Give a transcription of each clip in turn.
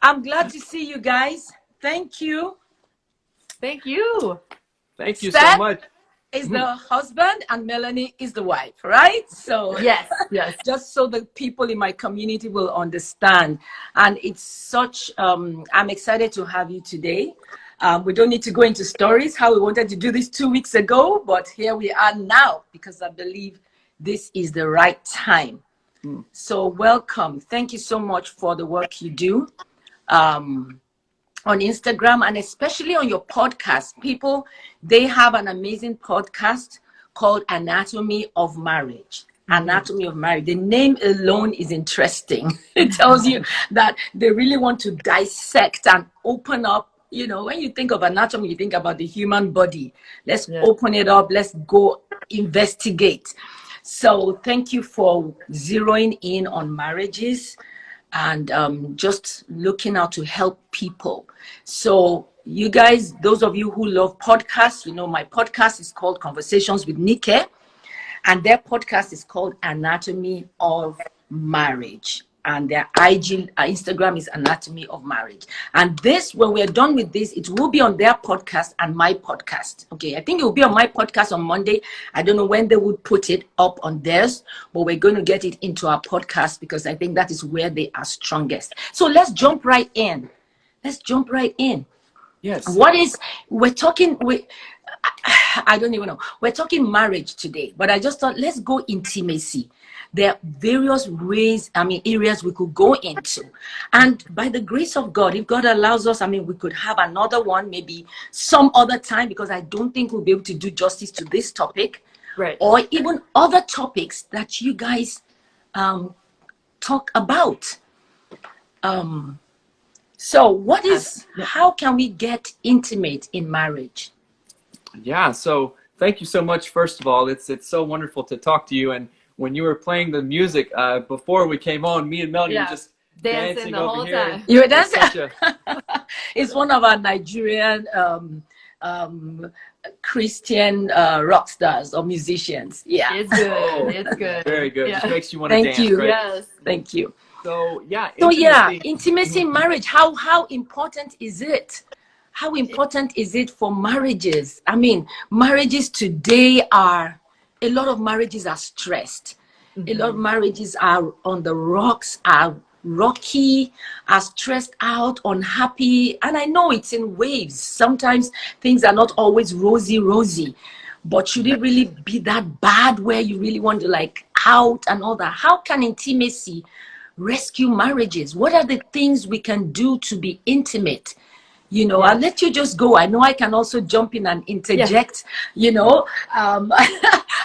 I'm glad to see you guys. Thank you. Thank you. Thank you Seth so much. is the husband and Melanie is the wife, right? So Yes, yes. just so the people in my community will understand. And it's such, I'm excited to have you today. We don't need to go into stories, how we wanted to do this 2 weeks ago, but here we are now because I believe this is the right time. So welcome. Thank you so much for the work you do on Instagram and especially on your podcast. People, they have an amazing podcast called Anatomy of Marriage. Anatomy of Marriage. The name alone is interesting. It tells you that they really want to dissect and open up. You know, when you think of anatomy, you think about the human body. Let's open it up. Let's go investigate. So thank you for zeroing in on marriages and just looking out to help people. So you guys, those of you who love podcasts, you know, my podcast is called Conversations with Nike, and their podcast is called Anatomy of Marriage. And their Instagram is Anatomy of Marriage. And this, when we're done with this, it will be on their podcast and my podcast. Okay, I think it will be on my podcast on Monday. I don't know when they would put it up on theirs, but we're going to get it into our podcast because I think that is where they are strongest. So let's jump right in. Let's jump right in. Yes. We're talking, I don't even know. We're talking marriage today, but I just thought, let's go intimacy. There are various ways, areas we could go into. And by the grace of God, if God allows us, we could have another one, maybe some other time, because I don't think we'll be able to do justice to this topic. Right. Or even other topics that you guys talk about. So how can we get intimate in marriage? Yeah, so thank you so much, first of all. It's so wonderful to talk to you. And when you were playing the music before we came on, me and Melanie were just dancing the over whole here. time. You were dancing? It's one of our Nigerian Christian rock stars or musicians. Yeah. It's good. It's good. Very good. Yeah. Just makes you want to dance. Thank you. Right? Yes. Thank you. So intimacy in marriage. How important is it? How important is it for marriages? Marriages today a lot of marriages are stressed. A lot of marriages are on the rocks, are rocky, are stressed out, unhappy. And I know it's in waves. Sometimes things are not always rosy. But should it really be that bad where you really want to out and all that? How can intimacy rescue marriages? What are the things we can do to be intimate? I'll let you just go. I know I can also jump in and interject.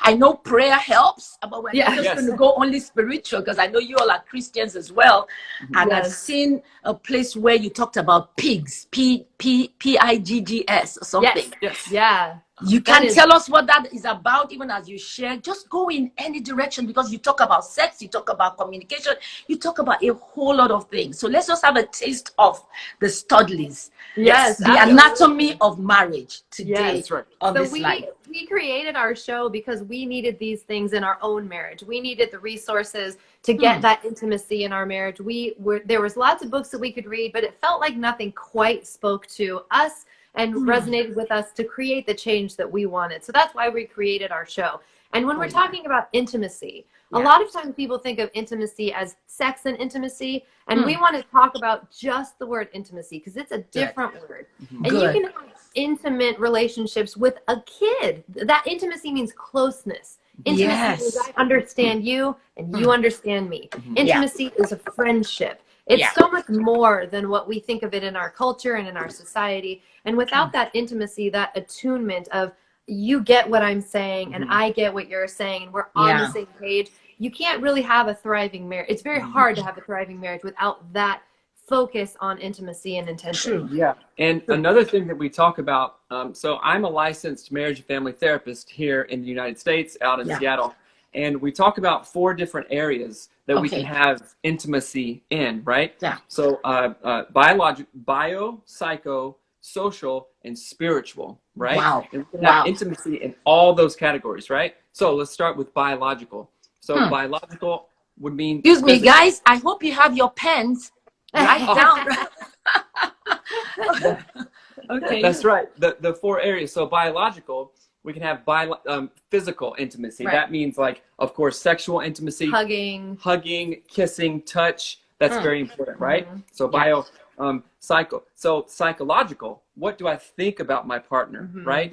I know prayer helps, but we're not just going to go only spiritual, because I know you all are Christians as well. And I've seen a place where you talked about pigs, Piggs or something. Yes. Yeah. You can tell us what that is about, even as you share. Just go in any direction, because you talk about sex, you talk about communication, you talk about a whole lot of things. So let's just have a taste of the Studleys. Yes, the anatomy of marriage today. That's right. On so this life. we created our show because we needed these things in our own marriage. We needed the resources to get that intimacy in our marriage. There was lots of books that we could read, but it felt like nothing quite spoke to us and resonated with us to create the change that we wanted. So that's why we created our show. And when we're talking about intimacy, a lot of times people think of intimacy as sex and intimacy, and we want to talk about just the word intimacy, because it's a different word. And you can have intimate relationships with a kid. That intimacy means closeness. Intimacy means I understand you and you understand me. Intimacy is a friendship. It's so much more than what we think of it in our culture and in our society. And without that intimacy, that attunement of you get what I'm saying and I get what you're saying, and we're on the same page, you can't really have a thriving marriage. It's very hard to have a thriving marriage without that focus on intimacy and intention. Yeah. And another thing that we talk about, so I'm a licensed marriage and family therapist here in the United States, out in Seattle. And we talk about 4 different areas that we can have intimacy in, right? Yeah. So bio, psycho, social, and spiritual, right? Wow. And we can have intimacy in all those categories, right? So let's start with biological. So biological would mean... Excuse me, guys. I hope you have your pens. Write down. Okay. That's right. The 4 areas. So biological, we can have physical intimacy. Right. That means, like, of course, sexual intimacy, hugging, kissing, touch. That's very important, right? So psychological. What do I think about my partner, right?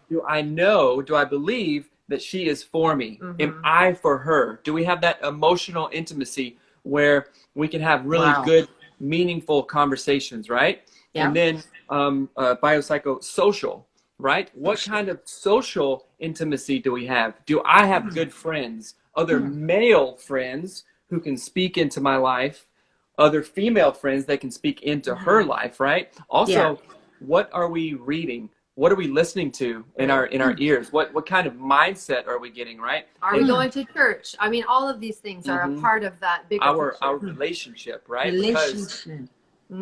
Do I believe that she is for me? Am I for her? Do we have that emotional intimacy where we can have really good, meaningful conversations, right? Yeah. And then biopsychosocial, right? What kind of social intimacy do we have? Do I have good friends, other male friends who can speak into my life, other female friends that can speak into her life, right? Also, what are we reading? What are we listening to in our ears? What kind of mindset are we getting, right? Are we going to church? I mean, all of these things are a part of that bigger picture. Our relationship, right? Relationship.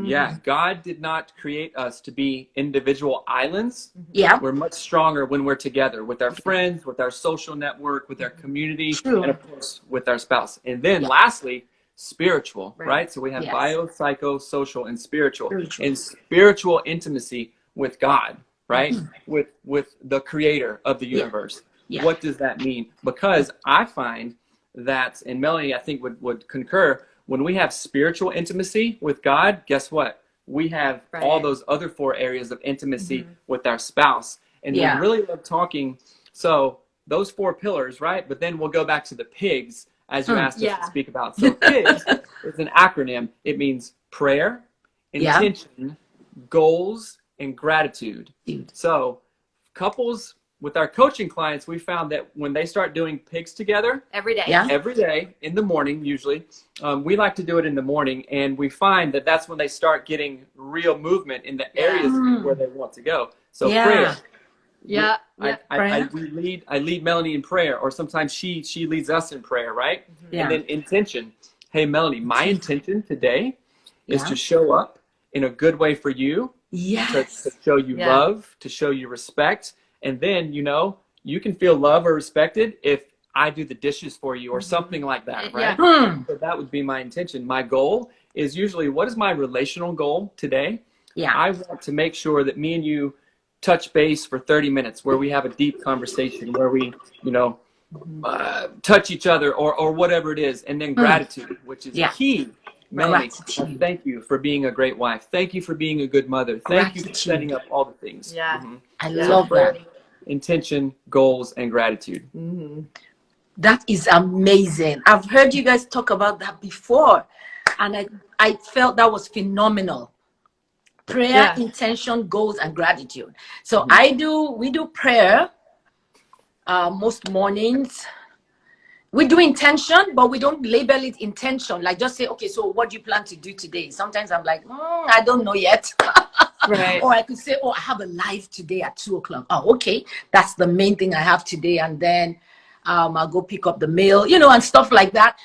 Yeah, God did not create us to be individual islands. Yeah. We're much stronger when we're together with our friends, with our social network, with our community, and of course with our spouse. And then lastly, spiritual, right? So we have bio, psycho, social, and spiritual. And spiritual intimacy with God, right? With the creator of the universe. What does that mean? Because I find that, and Melanie I think would concur, when we have spiritual intimacy with God, guess what? We have all those other 4 areas of intimacy with our spouse. And we really love talking. So those 4 pillars, right? But then we'll go back to the PIGS, as you asked us to speak about. So PIGS is an acronym. It means prayer, intention, goals, and gratitude. So couples, with our coaching clients, we found that when they start doing PIGS together every day in the morning, usually, we like to do it in the morning, and we find that that's when they start getting real movement in the areas where they want to go. So prayer. I lead Melanie in prayer, or sometimes she leads us in prayer, right? And then intention. Hey, Melanie, my intention today is to show up in a good way for you, to show you love, to show you respect. And then, you can feel loved or respected if I do the dishes for you or something like that, right? So that would be my intention. My goal is usually, what is my relational goal today? I want to make sure that me and you touch base for 30 minutes where we have a deep conversation, where we, touch each other or whatever it is. And then gratitude, which is key. Melanie, thank you for being a great wife. Thank you for being a good mother. Thank you for setting up all the things. I love that. Intention, goals, and gratitude. That is amazing. I've heard you guys talk about that before, and I felt that was phenomenal. Prayer, intention, goals, and gratitude. So we do prayer most mornings. We do intention, but we don't label it intention. Like, just say, okay, so what do you plan to do today? Sometimes I'm like, I don't know yet. Or I could say, I have a live today at 2:00. Oh, okay. That's the main thing I have today. And then I'll go pick up the mail, and stuff like that.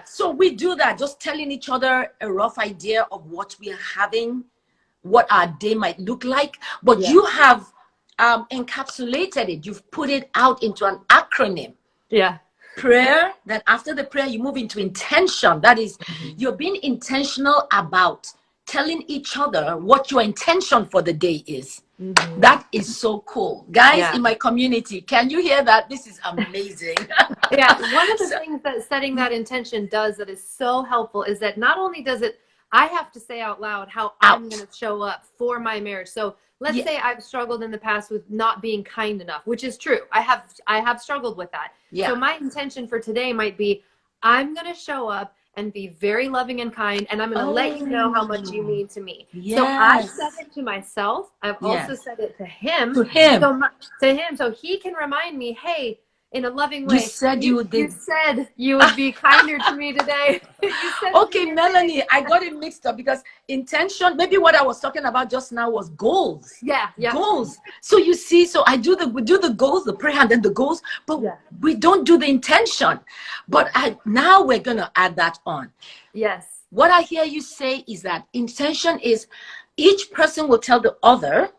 So we do that, just telling each other a rough idea of what we are having, what our day might look like. But you have encapsulated it. You've put it out into an acronym. Prayer. Then after the prayer, you move into intention. That is, you're being intentional about telling each other what your intention for the day is. That is so cool. Guys in my community, can you hear that? This is amazing. One of the things that setting that intention does that is so helpful is that not only does it, I have to say out loud how I'm going to show up for my marriage. So let's say I've struggled in the past with not being kind enough, which is true. I have struggled with that. So my intention for today might be, I'm going to show up and be very loving and kind, and I'm going to let you know how much you mean to me. So I've said it to myself. I've also said it to him. So he can remind me, hey, in a loving way. You said you would be kinder to me today. Okay, Melanie, I got it mixed up because intention, maybe what I was talking about just now was goals. Goals. So you see, so we do the goals, the prayer, and then the goals, but we don't do the intention. But now we're going to add that on. What I hear you say is that intention is each person will tell the other,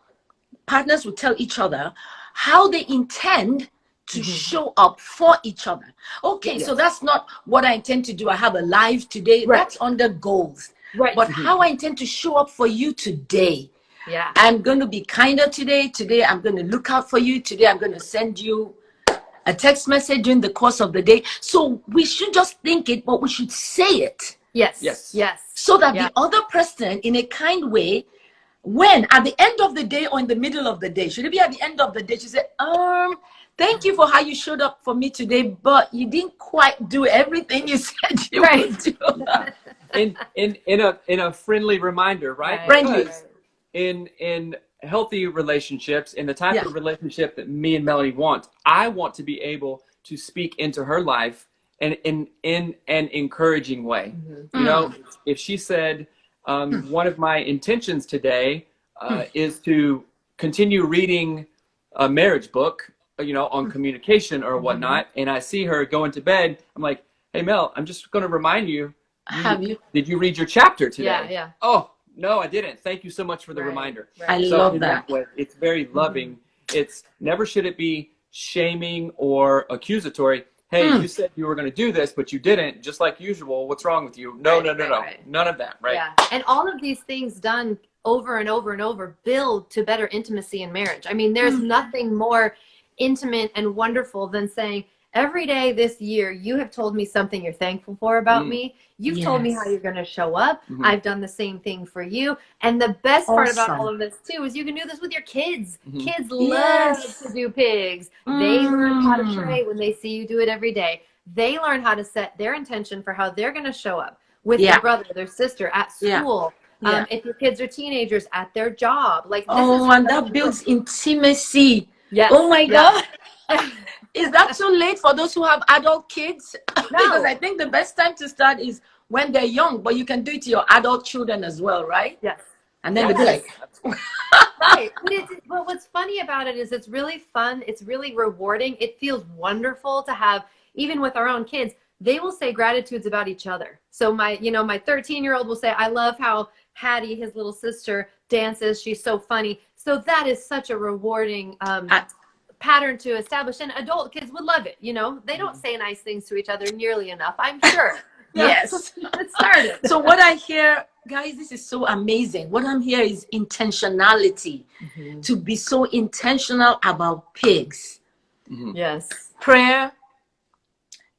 partners will tell each other how they intend to show up for each other. Okay, so that's not what I intend to do. I have a live today. That's under goals. But how I intend to show up for you today. Yeah. I'm going to be kinder today. Today, I'm going to look out for you. Today, I'm going to send you a text message during the course of the day. So we should just think it, but we should say it. Yes. Yes. Yes. So that the other person, in a kind way, when at the end of the day or in the middle of the day, should it be at the end of the day, she said, thank you for how you showed up for me today, but you didn't quite do everything you said you would do. in a friendly reminder, right? Friendly. Because in healthy relationships, in the type of relationship that me and Melanie want, I want to be able to speak into her life and in an encouraging way. You know, if she said, one of my intentions today is to continue reading a marriage book, you know, on communication or whatnot, and I see her going to bed, I'm like, hey Mel, I'm just going to remind you, did you read your chapter today? Yeah. Oh, no, I didn't. Thank you so much for the reminder. I love that. Way, it's very loving. It's never should it be shaming or accusatory. Hey, you said you were going to do this, but you didn't, just like usual. What's wrong with you? No. None of that, right? Yeah. And all of these things done over and over and over build to better intimacy in marriage. I mean, there's nothing more intimate and wonderful than saying, every day this year, you have told me something you're thankful for about me. You've told me how you're going to show up. I've done the same thing for you. And the best part about all of this, too, is you can do this with your kids. Kids love to do pigs. They learn how to pray when they see you do it every day. They learn how to set their intention for how they're going to show up with their brother, their sister, at school. If your kids are teenagers, at their job. Like, this is and that builds intimacy. Yes. Oh, my God. Is that too late for those who have adult kids? No. Because I think the best time to start is when they're young, but you can do it to your adult children as well, right? Yes. And then they'll be like, right. But what's funny about it is it's really fun. It's really rewarding. It feels wonderful to have, even with our own kids, they will say gratitudes about each other. So my 13-year-old will say, I love how Hattie, his little sister, dances. She's so funny. So that is such a rewarding pattern to establish, and adult kids would love it. You know, they don't say nice things to each other nearly enough, I'm sure. Yes. It started. So what I hear, guys, this is so amazing. What I'm here is intentionality. To be so intentional about pigs. Yes. Prayer,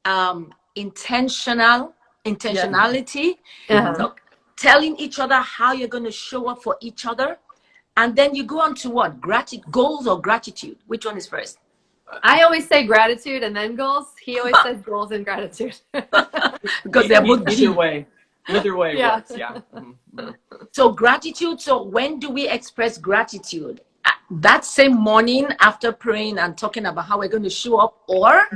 intentionality, telling each other how you're going to show up for each other. And then you go on to what? Goals or gratitude? Which one is first? I always say gratitude and then goals. He always says goals and gratitude. Because they're both either way works. So gratitude. So when do we express gratitude? That same morning after praying and talking about how we're going to show up, or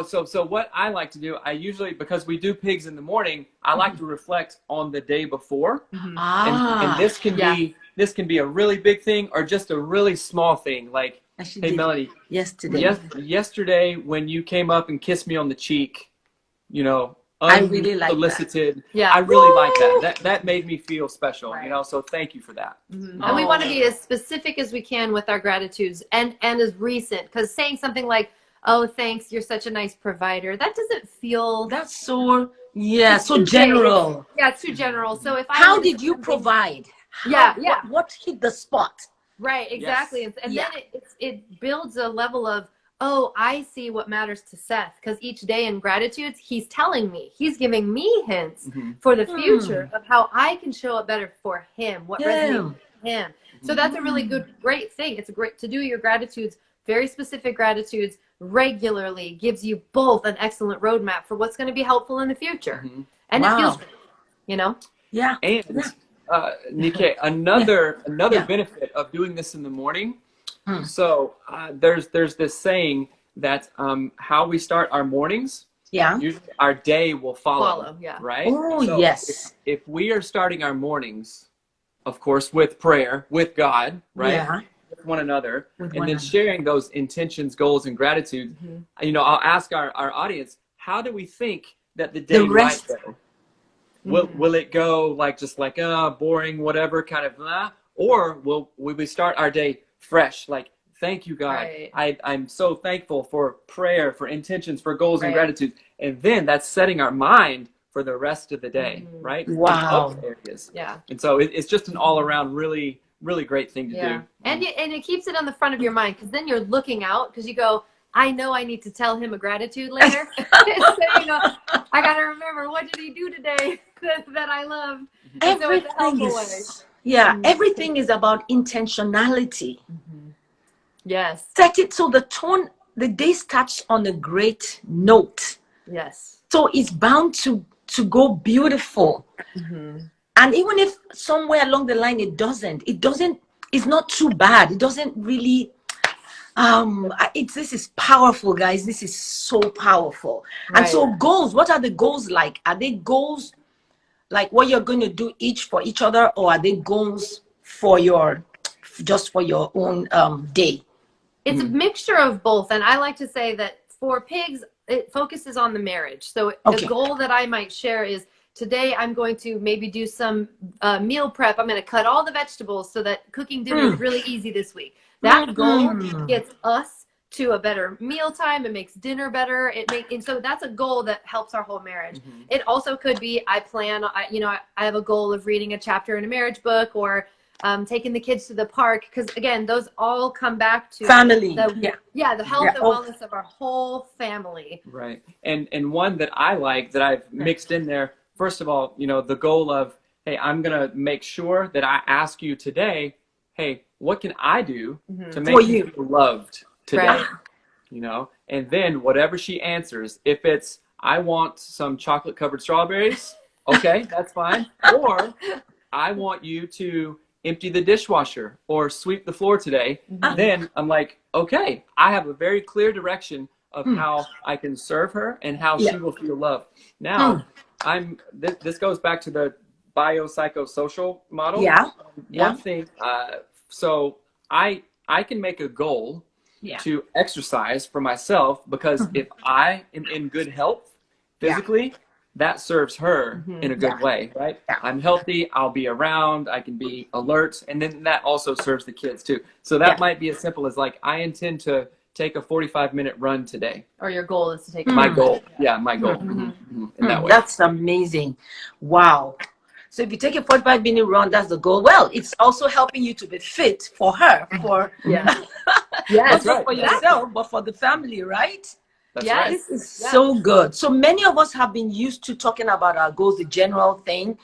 So what I like to do, I usually, because we do pigs in the morning, I like to reflect on the day before. And this can be a really big thing or just a really small thing. Like, hey Melanie, yesterday when you came up and kissed me on the cheek, you know, I really like unsolicited. Yeah. I really like that. That made me feel special, you know, so thank you for that. And we want to be as specific as we can with our gratitudes and as recent, because saying something like, oh, thanks, you're such a nice provider, that doesn't feel... That's so general. Yeah, it's too general. So if how did you provide? What hit the spot? Right, exactly. Yes. And then it builds a level of, oh, I see what matters to Seth, because each day in gratitudes, he's telling me, he's giving me hints for the future of how I can show up better for him, what resonates with him. So that's a really great thing. It's great to do your gratitudes, very specific gratitudes, regularly, gives you both an excellent roadmap for what's going to be helpful in the future. And it feels good, you know? Yeah. And Nike, another benefit of doing this in the morning. So there's this saying that how we start our mornings, usually our day will follow. Right? Oh, so yes. If we are starting our mornings, of course, with prayer, with God, right? Yeah. With one another, then sharing those intentions, goals, and gratitude. You know, I'll ask our audience, how do we think that the day might go? Will it go just like boring, whatever kind of or will we start our day fresh, like, thank you, God. I'm so thankful for prayer, for intentions, for goals and gratitude. And then that's setting our mind for the rest of the day, right? Wow. In other areas. Yeah. And so it's just an all around really, really great thing to do. And it keeps it on the front of your mind, because then you're looking out, because you go, I know I need to tell him a gratitude later. So, you know, I got to remember, what did he do today that I loved? Everything is, everything is about intentionality. Yes. Set it so the day starts on a great note. Yes. So it's bound to go beautiful. And even if somewhere along the line it doesn't, it's not too bad. It doesn't really, this is powerful, guys. This is so powerful. Right. And so goals, what are the goals like? Are they goals like what you're going to do each for each other, or are they goals for just for your own day? It's a mixture of both. And I like to say that for pigs, it focuses on the marriage. So a goal that I might share is, today I'm going to maybe do some meal prep. I'm going to cut all the vegetables so that cooking dinner is really easy this week. That goal gets us to a better meal time. It makes dinner better. And so that's a goal that helps our whole marriage. It also could be, I have a goal of reading a chapter in a marriage book, or taking the kids to the park, because again, those all come back to family. The health and wellness of our whole family. Right. And one that I like, that I've mixed in there, first of all, the goal of, hey, I'm going to make sure that I ask you today, hey, what can I do to make you feel loved today? Right. And then whatever she answers, if it's, I want some chocolate covered strawberries, okay, that's fine. Or I want you to empty the dishwasher or sweep the floor today, then I'm like, okay, I have a very clear direction of how I can serve her and how she will feel loved. Now, this goes back to the biopsychosocial model. One thing, so I can make a goal to exercise for myself, because if I am in good health physically, that serves her in a good way, right? I'm healthy, I'll be around, I can be alert, and then that also serves the kids too. So that might be as simple as like, I intend to take a 45-minute run today. Or your goal is to take my goal. Yeah, my goal. In that way. That's amazing. Wow. So if you take a 45-minute run, that's the goal. Well, it's also helping you to be fit for her, not just for yourself, but for the family, right? That's right. This is so good. So many of us have been used to talking about our goals, the general thing,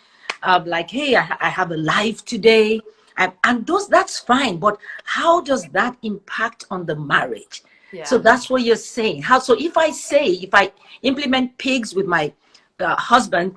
like, hey, I have a life today, and that's fine. But how does that impact on the marriage? So that's what you're saying. So if I implement pigs with my husband,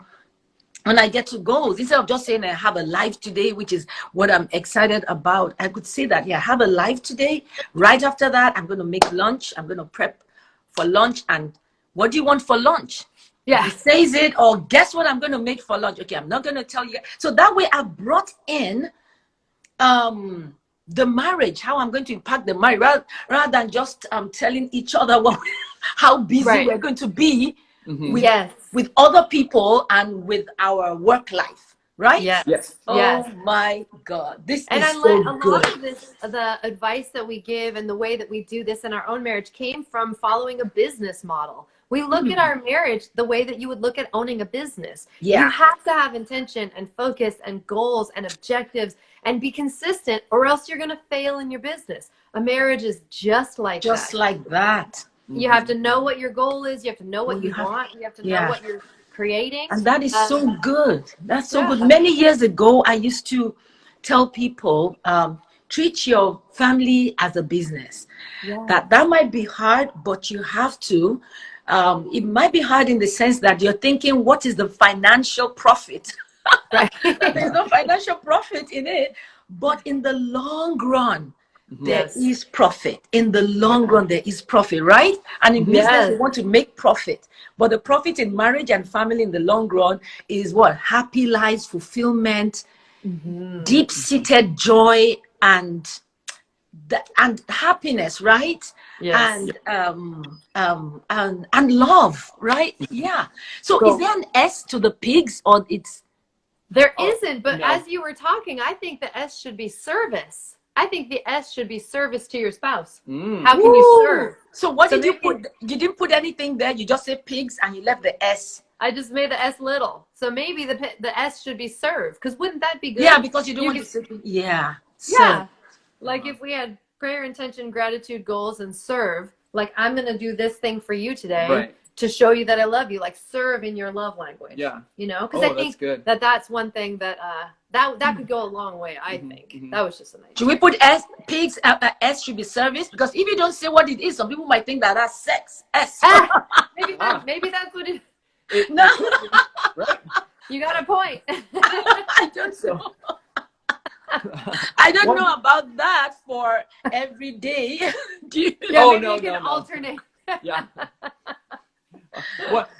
when I get to goals, instead of just saying I have a life today, which is what I'm excited about, I could say that, I have a life today. Right after that, I'm going to make lunch. I'm going to prep for lunch. And what do you want for lunch? He says it, or guess what I'm going to make for lunch? Okay, I'm not going to tell you. So that way I brought in the marriage, how I'm going to impact the marriage, rather than just telling each other how busy we're going to be with other people and with our work life, right? Yes. Oh my God, this is so a good. lot of this, the advice that we give and the way that we do this in our own marriage, came from following a business model. We look at our marriage the way that you would look at owning a business. You have to have intention and focus and goals and objectives and be consistent, or else you're going to fail in your business. A marriage is just like that. You have to know what your goal is. You have to know what you want. You have to know what you're creating. And that is so good. That's so good. Many years ago, I used to tell people, treat your family as a business. That might be hard, but you have to. It might be hard in the sense that you're thinking, what is the financial profit? There's no financial profit in it. But in the long run, there is profit. In the long run, there is profit, right? And in business, we want to make profit. But the profit in marriage and family in the long run is what? Happy lives, fulfillment, deep-seated joy, and happiness, right? And love, right? So is there an S to the pigs, or it's? There isn't, but as you were talking, I think the S should be service. I think the S should be service to your spouse. How can you serve? So what did you put? You didn't put anything there. You just said pigs and you left the S. I just made the S little. So maybe the S should be serve, because wouldn't that be good? Yeah, because you don't want to sit. Yeah. Yeah. Like if we had prayer, intention, gratitude, goals, and serve, like I'm going to do this thing for you today to show you that I love you, like serve in your love language. Yeah. You know, because I think that's one thing that that could go a long way, I think. That was just a nice. Should we put S, pigs, S should be service? Because if you don't say what it is, some people might think that that's sex. S. Maybe that's what it No. Right. You got a point. I don't know. I don't know about that for every day. Do you? Yeah, maybe you can alternate. Yeah.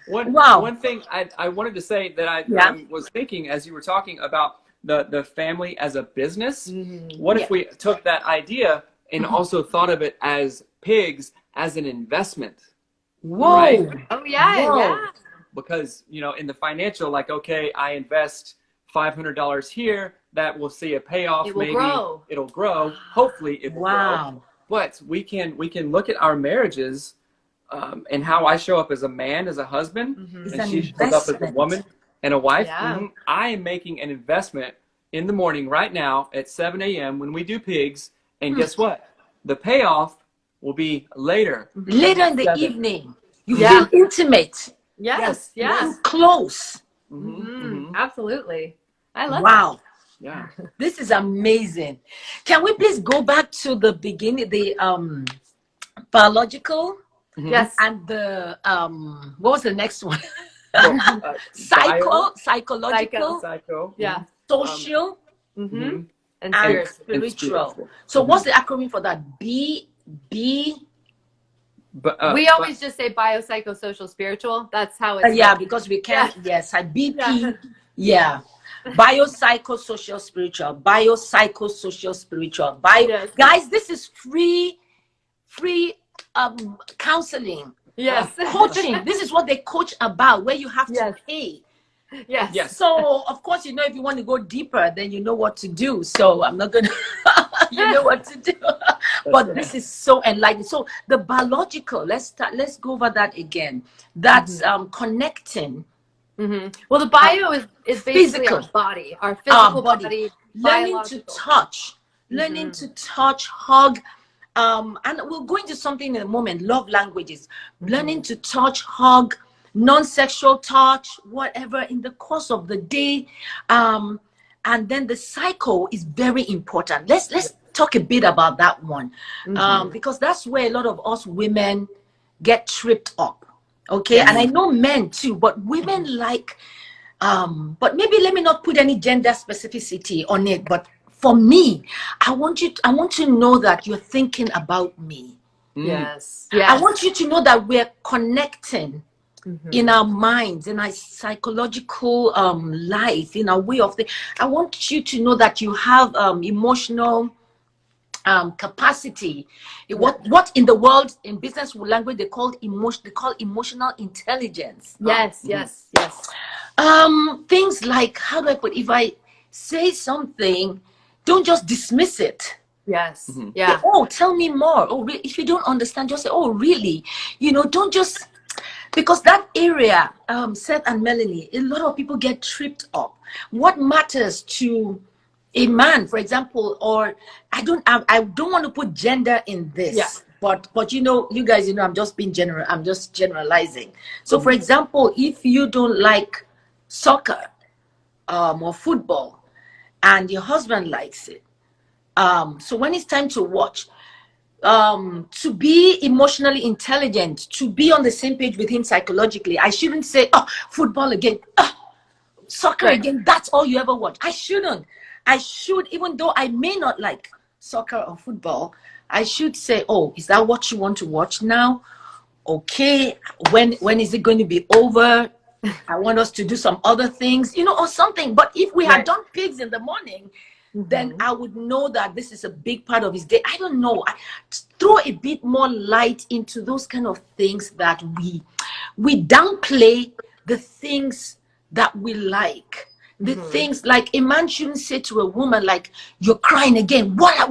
One thing I wanted to say that I was thinking as you were talking about the family as a business. What if we took that idea and also thought of it as pigs as an investment? Whoa. Right? Oh yeah. Whoa. Yeah. Because, in the financial, like, okay, I invest $500 here, that will see a payoff. It will grow. It'll grow. Hopefully it will grow. But we can look at our marriages and how I show up as a man, as a husband, and she shows up as a woman and a wife. Yeah. I am making an investment in the morning right now at 7 a.m. when we do pigs. And guess what? The payoff will be later. Later in the evening. You feel intimate. Yes. Close. Absolutely. I love that. Yeah. This is amazing. Can we please go back to the beginning, the biological? Yes. And the what was the next one? Psychological. Yeah. Social. And spiritual. So what's the acronym for that? B. We always just say biopsychosocial spiritual. That's how it's because we can't. Yes, BP. Yeah. Biopsychosocial spiritual. Biopsychosocial spiritual. Guys, this is free counseling. Yes. Coaching. This is what they coach about, where you have to pay. Yes. So of course, if you want to go deeper, then you know what to do. So I'm not gonna you know what to do. But this is so enlightening. So the biological, let's go over that again. That's connecting. Well, the bio is basically physical. Our body, our physical body. Learning to touch, hug. And we'll go into something in a moment. Love languages. Learning to touch, hug, non-sexual touch, whatever in the course of the day. And then the cycle is very important. Let's talk a bit about that one, because that's where a lot of us women get tripped up. Okay, and I know men too, but women like, but maybe let me not put any gender specificity on it. But for me, I want to know that you're thinking about me. Yes. I want you to know that we're connecting in our minds, in our psychological life, in our way of thinking. I want you to know that you have emotional capacity. What in the world, in business language, they call emotional intelligence. Yes. Things like, how do I put, if I say something, don't just dismiss it. Yes. Yeah. Oh, tell me more. Oh, if you don't understand, just say, oh, really? Don't just, because that area, Seth and Melanie, a lot of people get tripped up. What matters to a man, for example, or I don't want to put gender in this, but you guys, I'm just being general. I'm just generalizing. So, for example, if you don't like soccer or football, and your husband likes it, so when it's time to watch, to be emotionally intelligent, to be on the same page with him psychologically, I shouldn't say, oh, football again, soccer again. That's all you ever watch. I shouldn't. I should, even though I may not like soccer or football, I should say, oh, is that what you want to watch now? Okay, when is it going to be over? I want us to do some other things, or something. But if we had done pigs in the morning, then I would know that this is a big part of his day. I don't know. Throw a bit more light into those kind of things that we downplay the things that we like. The things like a man shouldn't say to a woman, like, you're crying again. Why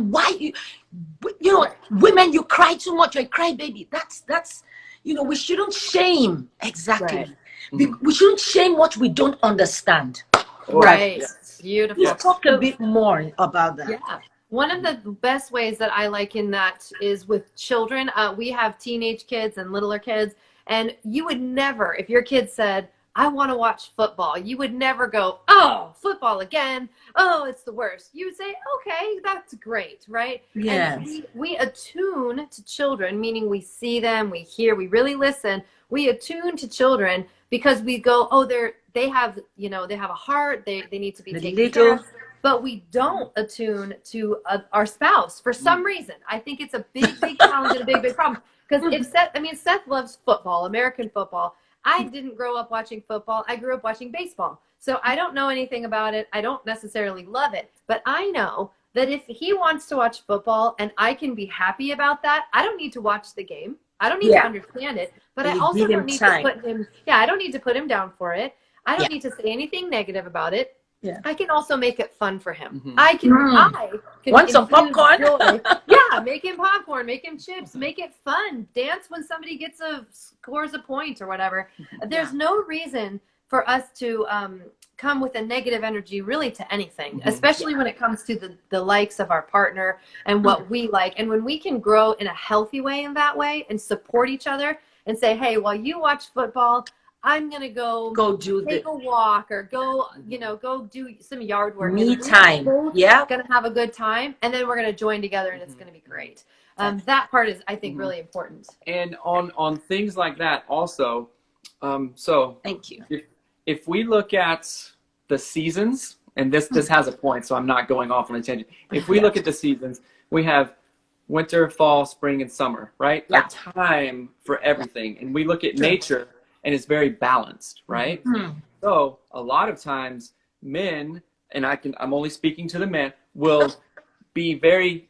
women, you cry too much. You're a crybaby. That's we shouldn't shame. Exactly. We shouldn't shame what we don't understand. Right. Yes. Beautiful. Let's talk a bit more about that. Yeah. One of the best ways that I like in that is with children. We have teenage kids and littler kids. And you would never, if your kid said, I want to watch football, you would never go, oh, football again. Oh, it's the worst. You would say, okay, that's great, right? Yes. And we attune to children, meaning we see them, we hear, we really listen. We attune to children because we go, oh, they have a heart, they need to be taken care of. But we don't attune to our spouse for some reason. I think it's a big, big challenge and a big, big problem. Because Seth loves football, American football. I didn't grow up watching football. I grew up watching baseball. So I don't know anything about it. I don't necessarily love it. But I know that if he wants to watch football and I can be happy about that, I don't need to watch the game. I don't need to understand it. But I also don't need to put him, I don't need to put him down for it. I don't need to say anything negative about it. Yeah. I can also make it fun for him. I can want some popcorn? Yeah, make him popcorn, make him chips, make it fun. Dance when somebody scores a point or whatever. There's no reason for us to come with a negative energy really to anything, especially when it comes to the likes of our partner and what we like. And when we can grow in a healthy way in that way and support each other and say, hey, while you watch football, I'm gonna go take a walk or go do some yard work. Me time. Yeah. Gonna have a good time, and then we're gonna join together, and it's gonna be great. That part is, I think, really important. And on things like that, also. So thank you. If we look at the seasons, and this has a point, so I'm not going off on a tangent. If we look at the seasons, we have winter, fall, spring, and summer, right? Yeah. A time for everything, and we look at nature. And it's very balanced, right? So a lot of times men, and I'm only speaking to the men, will be very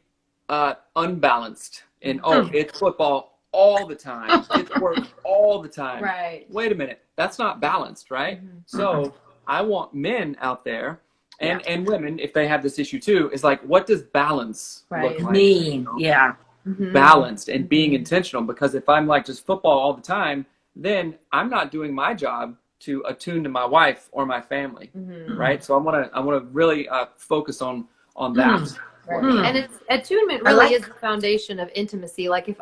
unbalanced in, it's football all the time. It's work all the time. Right. Wait a minute. That's not balanced, right? So I want men out there and women, if they have this issue too, is like, what does balance look like? Mean, Balanced and being intentional. Because if I'm like just football all the time, then I'm not doing my job to attune to my wife or my family, right? So I want to really focus on that. And it's attunement really is the foundation of intimacy. Like if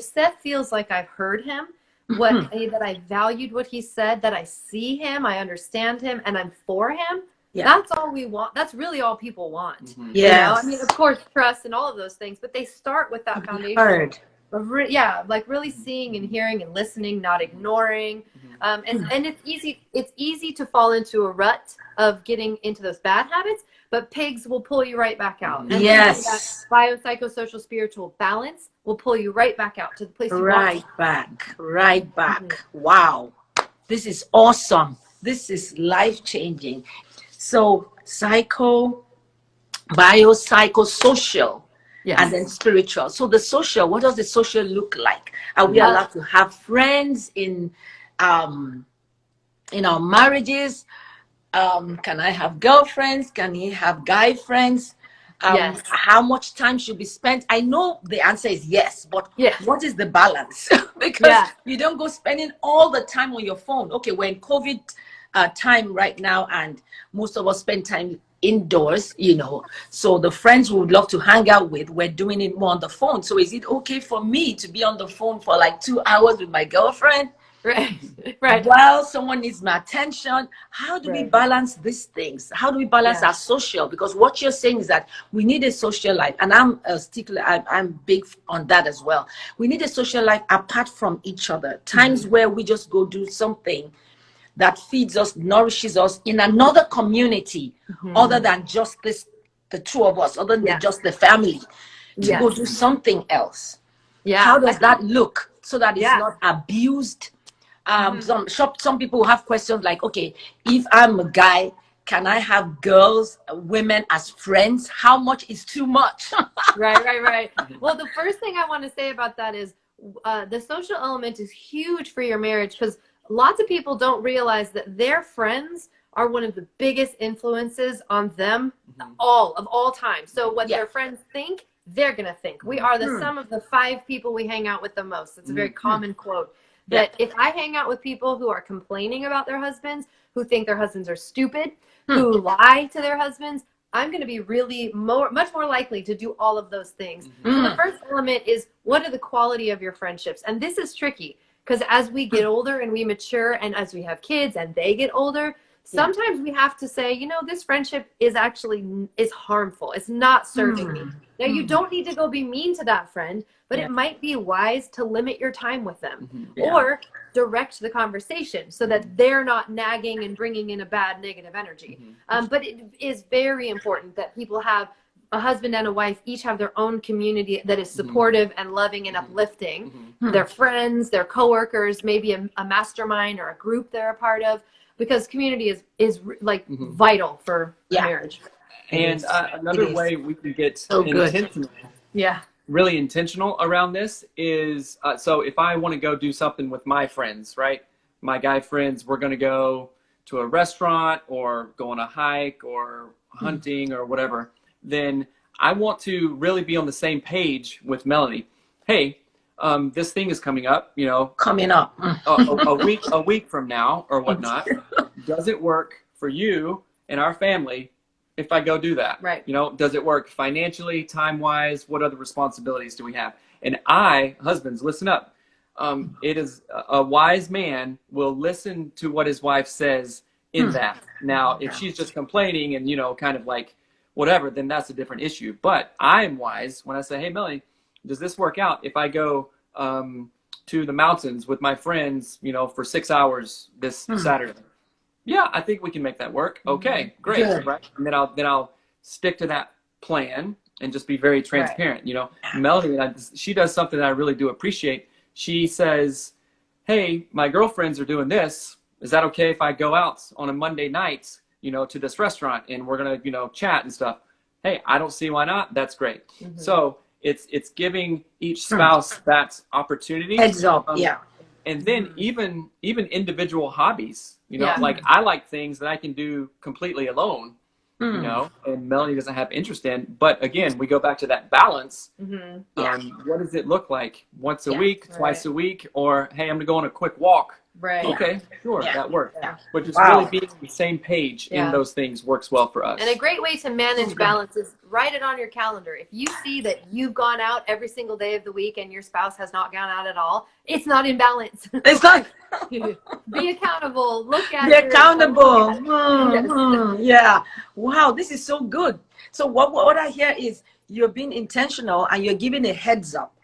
Seth feels like I've heard him, that I valued what he said, that I see him, I understand him, and I'm for him. That's all we want. That's really all people want. Yes. I mean, of course, trust and all of those things, but they start with that foundation. Like really seeing and hearing and listening, not ignoring. And it's easy to fall into a rut of getting into those bad habits, but pigs will pull you right back out. And that biopsychosocial spiritual balance will pull you right back out to the place you want. Right back. Wow. This is awesome. This is life-changing. So biopsychosocial. Yes. And then spiritual. So the social, what does the social look like? Are we allowed to have friends in our marriages? Can I have girlfriends? Can he have guy friends? Yes. How much time should be spent? I know the answer is yes, but what is the balance? Because you don't go spending all the time on your phone. Okay, we're in COVID time right now, and most of us spend time indoors, so the friends we would love to hang out with, we're doing it more on the phone. So is it okay for me to be on the phone for like 2 hours with my girlfriend? Right. While someone needs my attention. How do we balance these things? How do we balance our social? Because what you're saying is that we need a social life, and I'm a stickler. I'm big on that as well. We need a social life apart from each other. Times where we just go do something that feeds us, nourishes us in another community, other than just the two of us, other than just the family, to go do something else. How does that look so that it's not abused? Some people have questions like, okay, if I'm a guy, can I have women as friends? How much is too much? Right. Well, the first thing I want to say about that is the social element is huge for your marriage, because lots of people don't realize that their friends are one of the biggest influences on them of all time. So what their friends think, they're going to think. We are the sum of the 5 people we hang out with the most. It's a very common quote. that if I hang out with people who are complaining about their husbands, who think their husbands are stupid, who lie to their husbands, I'm going to be really much more likely to do all of those things. So the first element is, what are the quality of your friendships? And this is tricky because as we get older and we mature, and as we have kids and they get older, sometimes we have to say, you know, this friendship is harmful. It's not serving me. Now, you don't need to go be mean to that friend, but it might be wise to limit your time with them or direct the conversation so that they're not nagging and bringing in a bad negative energy. But it is very important that people have a husband and a wife, each have their own community that is supportive and loving and uplifting. Their friends, their coworkers, maybe a mastermind or a group they're a part of, because community is like vital for marriage. And another way we can get intentional, really intentional around this is, so if I want to go do something with my friends, right? My guy friends, we're going to go to a restaurant or go on a hike or hunting or whatever, then I want to really be on the same page with Melanie. Hey, this thing is coming up, you know, a week from now or whatnot. Does it work for you and our family if I go do that? Right. You know, does it work financially, time-wise? What other responsibilities do we have? And husbands, listen up. It is a wise man will listen to what his wife says in that. Now, if she's just complaining and, you know, kind of like whatever, then that's a different issue. But I'm wise when I say, hey, Melanie, does this work out if I go to the mountains with my friends, you know, for 6 hours this Saturday? Yeah, I think we can make that work. Okay, great, right? And then I'll stick to that plan and just be very transparent. You know, Melanie, she does something that I really do appreciate. She says, hey, my girlfriends are doing this. Is that okay if I go out on a Monday night, you know, to this restaurant and we're going to, you know, chat and stuff? Hey, I don't see why not. That's great. So it's giving each spouse that opportunity. Heads up, And then even individual hobbies, you know, like I like things that I can do completely alone, you know, and Melanie doesn't have interest in. But again, we go back to that balance. What does it look like? Once a week, twice a week, or hey, I'm going to go on a quick walk. Right. Okay, sure, that works. But just really being on the same page in those things works well for us. And a great way to manage balance is write it on your calendar. If you see that you've gone out every single day of the week and your spouse has not gone out at all, it's not in balance. It's not. Be accountable. Look at Be accountable. Yeah. Wow, this is so good. So what I hear is you're being intentional and you're giving a heads up.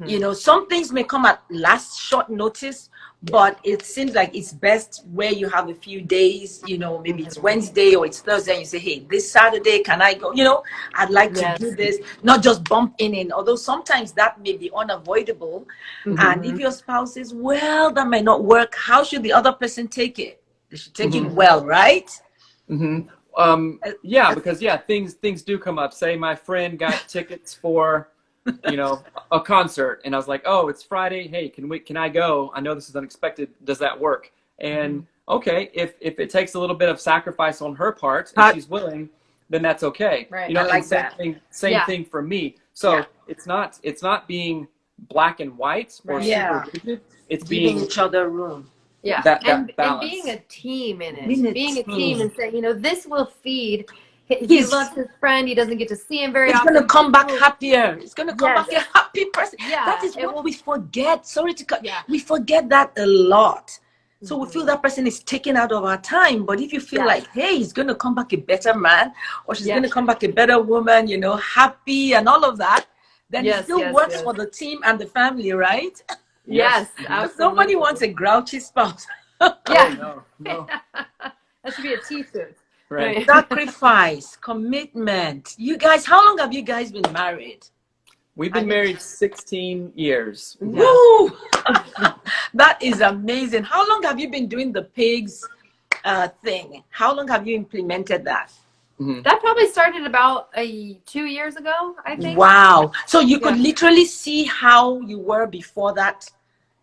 You know, some things may come at last short notice, but it seems like it's best where you have a few days, you know, maybe it's Wednesday or it's Thursday, and you say, hey, this Saturday, can I go? You know, I'd like to do this, not just bump in, although sometimes that may be unavoidable. And if your spouse says, well, that may not work, how should the other person take it? They should take it well, right? Because things do come up. Say my friend got tickets for, you know, a concert, and I was like, oh, it's Friday. Hey, can I go? I know this is unexpected. Does that work? And okay, if it takes a little bit of sacrifice on her part and she's willing, then that's okay. Right. You know, I like same thing for me. So it's not being black and white or super rigid. It's Giving being each other room. that and balance. being a team in it. Being a team and saying, you know, this will feed. He loves his friend. He doesn't get to see him very often. It's going to come back happier. It's going to come back a happy person. Yeah, that is what we forget. Sorry to cut. We forget that a lot. So we feel that person is taken out of our time. But if you feel like, hey, he's going to come back a better man, or she's going to come back a better woman, you know, happy and all of that, then it still works for the team and the family, right? Yes, absolutely. Nobody wants a grouchy spouse. No. That should be a t-shirt. Right. Sacrifice, commitment. You guys, how long have you guys been married? We've been married 16 years. Woo! That is amazing. How long have you been doing the pigs thing? How long have you implemented that? That probably started about 2 years ago, I think. Wow. So you could literally see how you were before that.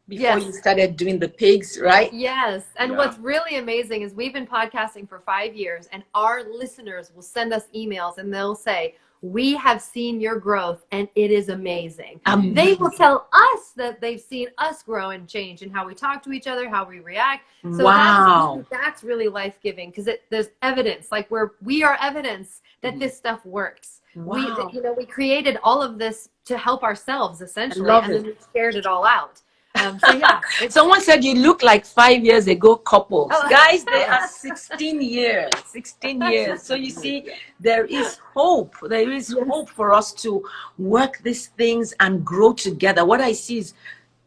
before you started doing the pigs, right? Yes. And what's really amazing is we've been podcasting for 5 years, and our listeners will send us emails and they'll say, we have seen your growth and it is amazing. They will tell us that they've seen us grow and change and how we talk to each other, how we react. So that's really life-giving, because there's evidence, like we are evidence that this stuff works. We created all of this to help ourselves, essentially, and then we shared it all out. Someone said you look like 5 years ago couples. Guys, they are 16 years. So you see, there is hope. There is hope for us to work these things and grow together. What I see is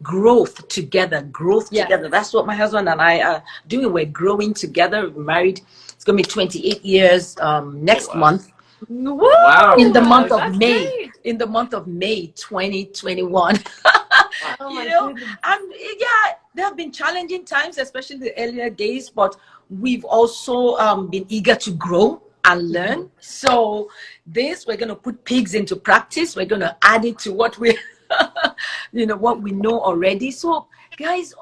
growth together. That's what my husband and I are doing. We're growing together. We're married. It's going to be 28 years next month. Wow. In the month of May. Great. In the month of May 2021. There have been challenging times, especially the earlier days, but we've also been eager to grow and learn. So we're going to put pigs into practice. We're going to add it to what we what we know already. So guys,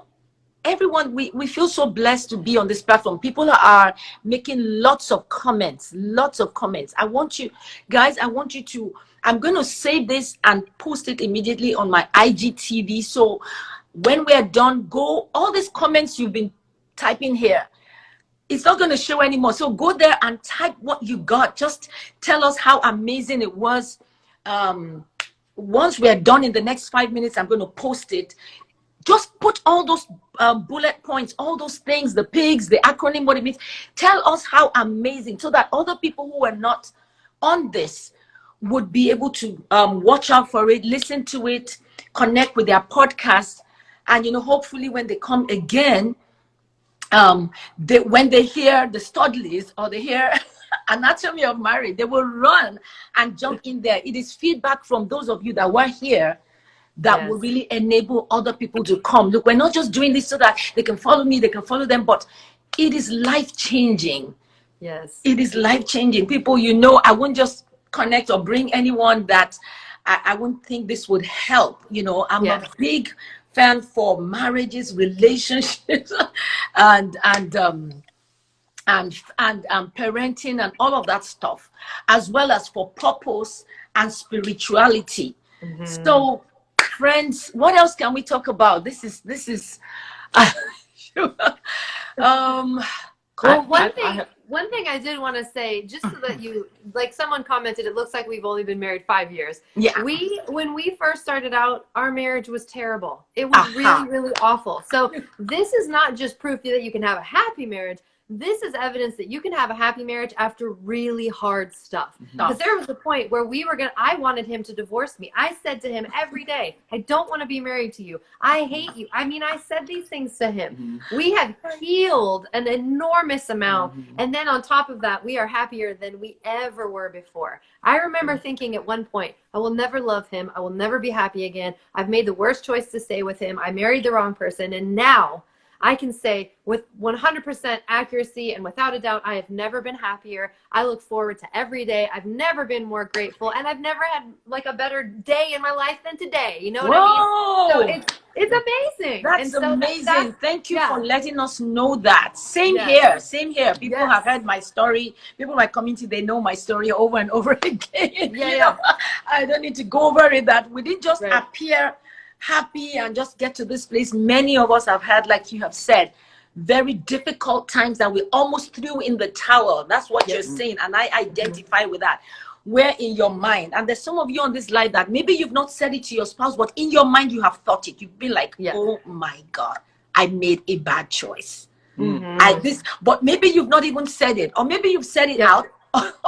everyone, we feel so blessed to be on this platform. People are making lots of comments. I want you guys, I'm going to save this and post it immediately on my IGTV. So when we're done, all these comments you've been typing here, it's not going to show anymore. So go there and type what you got. Just tell us how amazing it was. Once we're done in the next 5 minutes, I'm going to post it. Just put all those bullet points, all those things, the pigs, the acronym, what it means. Tell us how amazing, so that other people who are not on this would be able to watch out for it, listen to it, connect with their podcast. And, hopefully when they come again, when they hear the Studleys or they hear Anatomy of Marriage, they will run and jump in there. It is feedback from those of you that were here that will really enable other people to come. Look, we're not just doing this so that they can follow me, they can follow them, but it is life-changing. Yes. It is life-changing. People, I won't just connect or bring anyone that I wouldn't think this would help. I'm a big fan for marriages, relationships, and parenting and all of that stuff, as well as for purpose and spirituality. So, friends, what else can we talk about? This is one thing I did want to say, just so that like someone commented, it looks like we've only been married 5 years. Yeah. When we first started out, our marriage was terrible. It was really, really awful. So this is not just proof that you can have a happy marriage. This is evidence that you can have a happy marriage after really hard stuff. Because there was a point where I wanted him to divorce me. I said to him every day, I don't want to be married to you. I hate you. I mean, I said these things to him. We have healed an enormous amount. And then on top of that, we are happier than we ever were before. I remember thinking at one point, I will never love him. I will never be happy again. I've made the worst choice to stay with him. I married the wrong person. And now I can say with 100% accuracy and without a doubt, I have never been happier. I look forward to every day. I've never been more grateful, and I've never had like a better day in my life than today. You know what I mean? So it's amazing. That's amazing. Thank you for letting us know that. Same here. People have heard my story. People in my community, they know my story over and over again. I don't need to go over it. That we didn't just appear happy and just get to this place. Many of us have had, like you have said, very difficult times that we almost threw in the towel. That's what you're saying, and I identify with that. Where in your mind, and there's some of you on this live that maybe you've not said it to your spouse, but in your mind you have thought it. You've been like, oh my God, I made a bad choice. But maybe you've not even said it, or maybe you've said it out,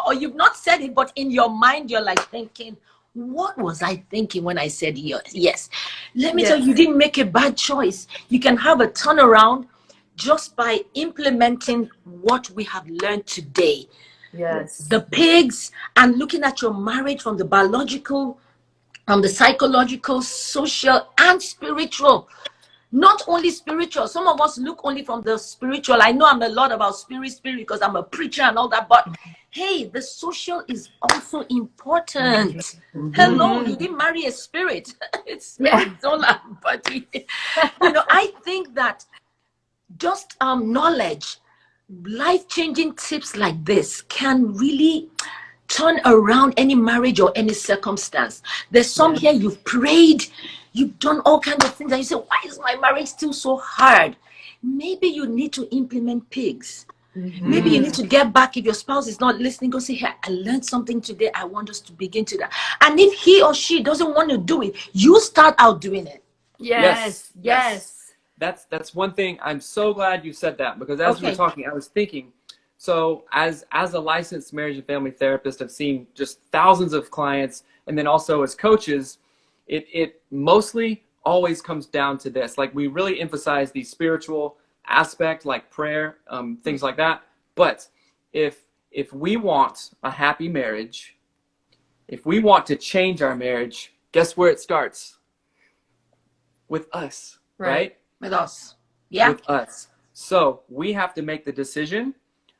or you've not said it, but in your mind you're like thinking, what was I thinking when I said yes? Let me tell you, you didn't make a bad choice. You can have a turnaround just by implementing what we have learned today. The pigs, and looking at your marriage from the biological, the psychological, social, and spiritual. not only spiritual. Some of us look only from the spiritual. I know I'm a lot about spirit because I'm a preacher and all that, but hey, the social is also important. Hello, you didn't marry a spirit. It's spirit, soul, and body. I think that just knowledge, life-changing tips like this can really turn around any marriage or any circumstance. There's some here, you've prayed, you've done all kinds of things, and you say, why is my marriage still so hard? Maybe you need to implement pigs. Maybe you need to get back. If your spouse is not listening, go say, hey, I learned something today. I want us to begin to that. And if he or she doesn't want to do it, you start out doing it. Yes. That's one thing. I'm so glad you said that, because as we were talking, I was thinking, so as a licensed marriage and family therapist, I've seen just thousands of clients, and then also as coaches, it mostly always comes down to this. Like, we really emphasize the spiritual aspect, like prayer, things like that. But if we want a happy marriage, if we want to change our marriage, guess where it starts? With us, right? With us. Yeah. With us. So we have to make the decision.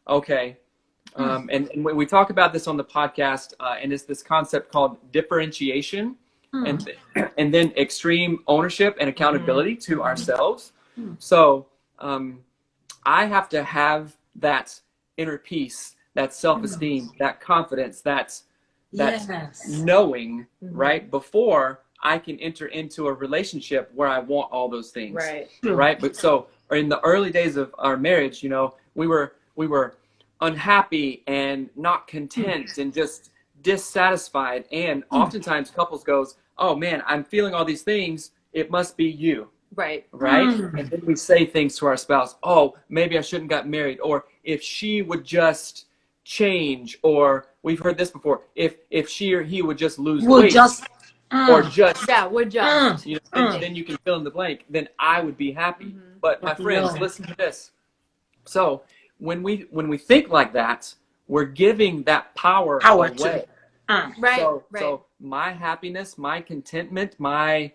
Okay. And we talk about this on the podcast, and it's this concept called differentiation, and then extreme ownership and accountability to ourselves. So I have to have that inner peace, that self-esteem, that confidence, that knowing, right, before I can enter into a relationship where I want all those things. Right. But so in the early days of our marriage, we were unhappy and not content and just dissatisfied. And oftentimes couples goes, oh man, I'm feeling all these things. It must be you. Right. And then we say things to our spouse, oh, maybe I shouldn't got married. Or if she would just change, or we've heard this before, if she or he would just lose weight. Or just, then you can fill in the blank, then I would be happy. But my friends, listen to this. So when we think like that, we're giving that power away. So my happiness, my contentment, my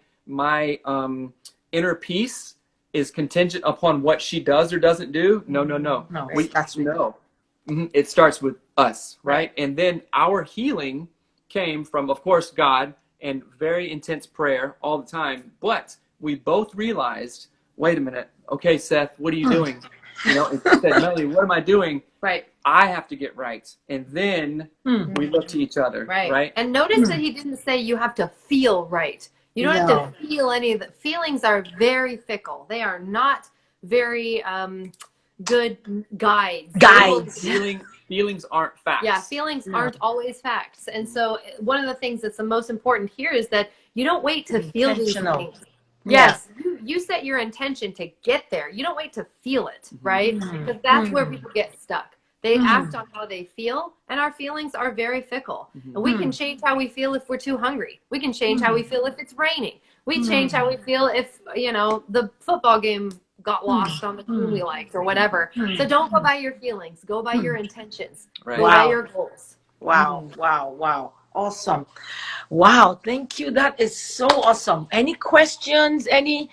inner peace is contingent upon what she does or doesn't do. No. It starts with us, right? And then our healing came from, of course, God, and very intense prayer all the time. But we both realized, wait a minute, okay, Seth, what are you doing? And she said, Melody, what am I doing? Right. I have to get right. And then we look to each other. Right. And notice that he didn't say you have to feel right. You don't have to feel any of the feelings. Are very fickle. They are not very good guides. Feelings aren't facts. Yeah, feelings aren't always facts. And so one of the things that's the most important here is that you don't wait to feel these things. Yes, you set your intention to get there. You don't wait to feel it, right? Because that's where people get stuck. They act on how they feel, and our feelings are very fickle. And we can change how we feel if we're too hungry. We can change how we feel if it's raining. We change how we feel if, the football game got lost on the team we liked or whatever. So don't go by your feelings. Go by your intentions. Go by your goals. Wow. Awesome. Wow. Thank you. That is so awesome. Any questions? Any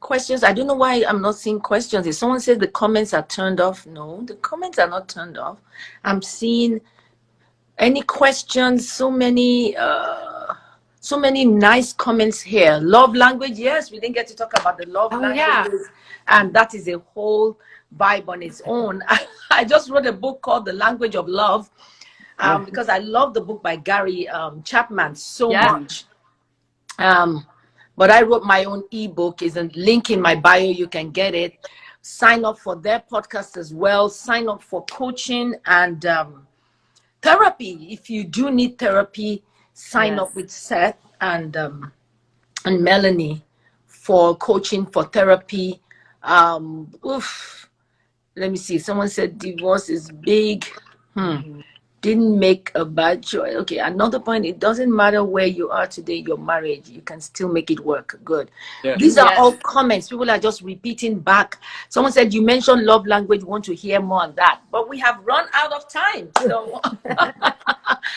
questions? I don't know why I'm not seeing questions. If someone says the comments are turned off, no, the comments are not turned off. I'm seeing any questions. So many nice comments here. Love language. Yes, we didn't get to talk about the love languages. And that is a whole vibe on its own. I just wrote a book called The Language of Love because I love the book by Gary Chapman so much. But I wrote my own ebook. Is a link in my bio. You can get it. Sign up for their podcast as well. Sign up for coaching and therapy. If you do need therapy, sign up with Seth and Melanie for coaching, for therapy. Let me see. Someone said divorce is big. Didn't make a bad choice. Okay, another point. It doesn't matter where you are today, your marriage, you can still make it work. Good. These are all comments. People are just repeating back. Someone said, you mentioned love language. Want to hear more on that. But we have run out of time. So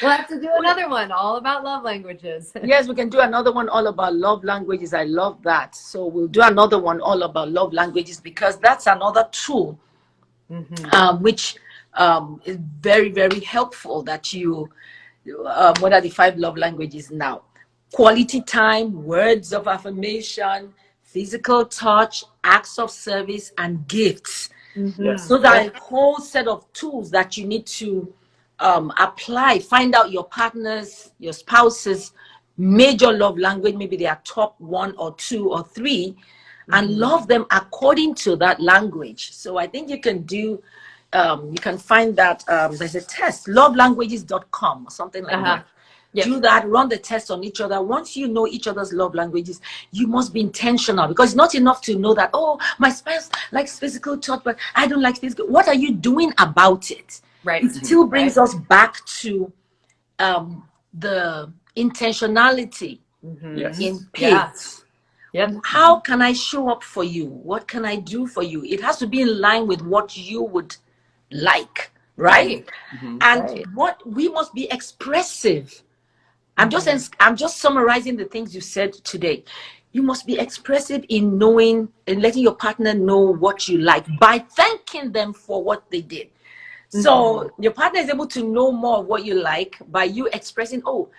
We'll have to do another one all about love languages. Yes, we can do another one all about love languages. I love that. So we'll do another one all about love languages, because that's another tool which is very, very helpful that you, what are the 5 love languages now? Quality time, words of affirmation, physical touch, acts of service, and gifts. Yes. So there are a whole set of tools that you need to apply. Find out your partner's, your spouse's major love language, maybe they are top 1 or 2 or 3, and love them according to that language. So I think you can do, you can find that, there's a test, lovelanguages.com or something like that. Yep. Do that, run the test on each other. Once you know each other's love languages, you must be intentional, because it's not enough to know that, oh, my spouse likes physical touch, but I don't like physical. What are you doing about it? Right. It still brings us back to the intentionality in pigs. Yep. How can I show up for you? What can I do for you? It has to be in line with what you would like, right? And what we must be expressive. I'm just summarizing the things you said today. You must be expressive in knowing and letting your partner know what you like by thanking them for what they did. So your partner is able to know more of what you like by you expressing, oh,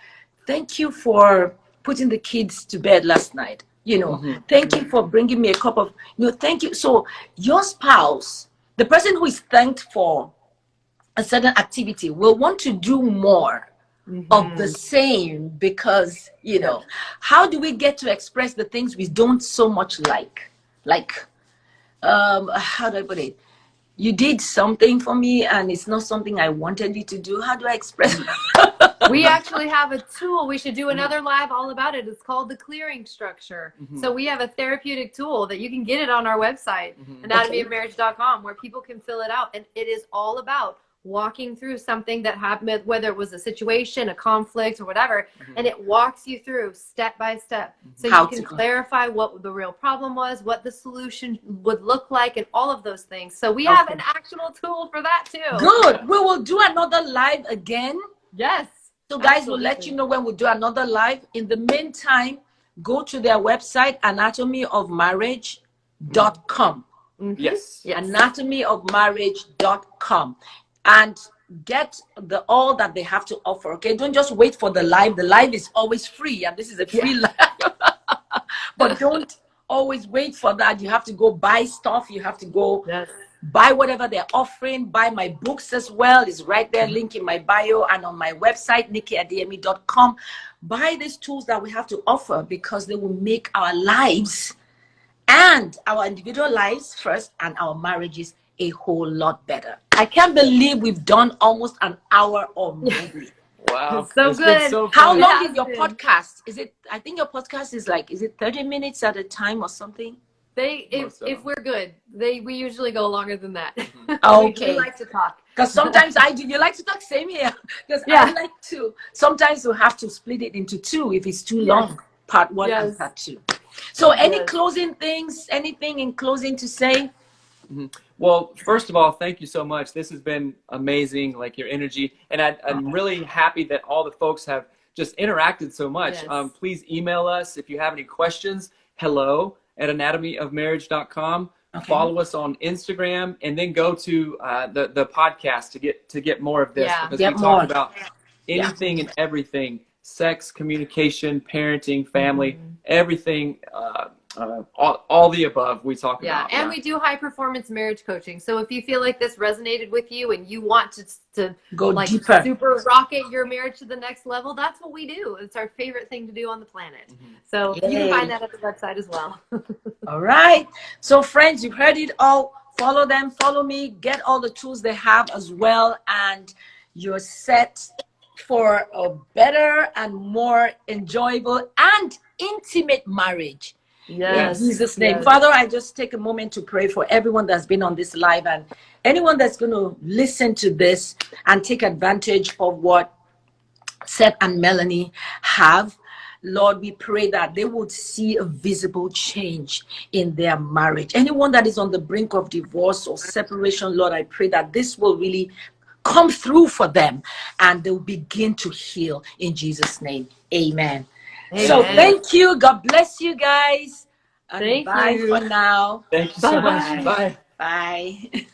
thank you for putting the kids to bed last night. You know, thank you for bringing me a cup of, you know, thank you. So your spouse, the person who is thanked for a certain activity, will want to do more of the same, because, you know, how do we get to express the things we don't so much like? Like, how do I put it? You did something for me and it's not something I wanted you to do. How do I express it? We actually have a tool. We should do another live all about it. It's called the clearing structure. So we have a therapeutic tool that you can get it on our website, anatomyofmarriage.com, where people can fill it out. And it is all about walking through something that happened, whether it was a situation, a conflict, or whatever, and it walks you through step by step. So you can clarify what the real problem was, what the solution would look like, and all of those things. So we have an actual tool for that too. Good. We will do another live again. Yes. So guys, we'll let you know when we do another live. In the meantime, go to their website, anatomyofmarriage.com. Yes. Anatomyofmarriage.com. And get all that they have to offer. Okay, don't just wait for the live. The live is always free, and this is a free live. But don't always wait for that. You have to go buy stuff. You have to go buy whatever they're offering. Buy my books as well. It's right there, link in my bio and on my website, nikkiadiemi.com. Buy these tools that we have to offer, because they will make our lives, and our individual lives first, and our marriages a whole lot better. I can't believe we've done almost an hour already. Wow. So good. So how long is your podcast? Is it, I think your podcast is like, is it 30 minutes at a time or something? If we're good, we usually go longer than that. Okay. We like to talk. Because sometimes I do. You like to talk? Same here. Because I like to. Sometimes we'll have to split it into 2 if it's too long. Part 1 and part 2. So any closing things, anything in closing to say? Well, first of all, thank you so much. This has been amazing, like your energy. And I'm really happy that all the folks have just interacted so much. Please email us if you have any questions. hello@anatomyofmarriage.com. Follow us on Instagram, and then go to the podcast to get more of this, because we talk about anything and everything: sex, communication, parenting, family, everything. All the above we talk about. And we do high performance marriage coaching. So if you feel like this resonated with you and you want to go like deeper, super rocket your marriage to the next level, that's what we do. It's our favorite thing to do on the planet. So you can find that at the website as well. All right. So friends, you've heard it all. Follow them, follow me, get all the tools they have as well, and you're set for a better and more enjoyable and intimate marriage. Yes. In Jesus' name. Father, I just take a moment to pray for everyone that's been on this live, and anyone that's going to listen to this and take advantage of what Seth and Melanie have. Lord, we pray that they would see a visible change in their marriage. Anyone that is on the brink of divorce or separation, Lord, I pray that this will really come through for them, and they'll begin to heal in Jesus' name. Amen. Amen. So thank you. God bless you guys. And Thank bye you. for now. Thank you so Bye-bye. much. Bye. Bye.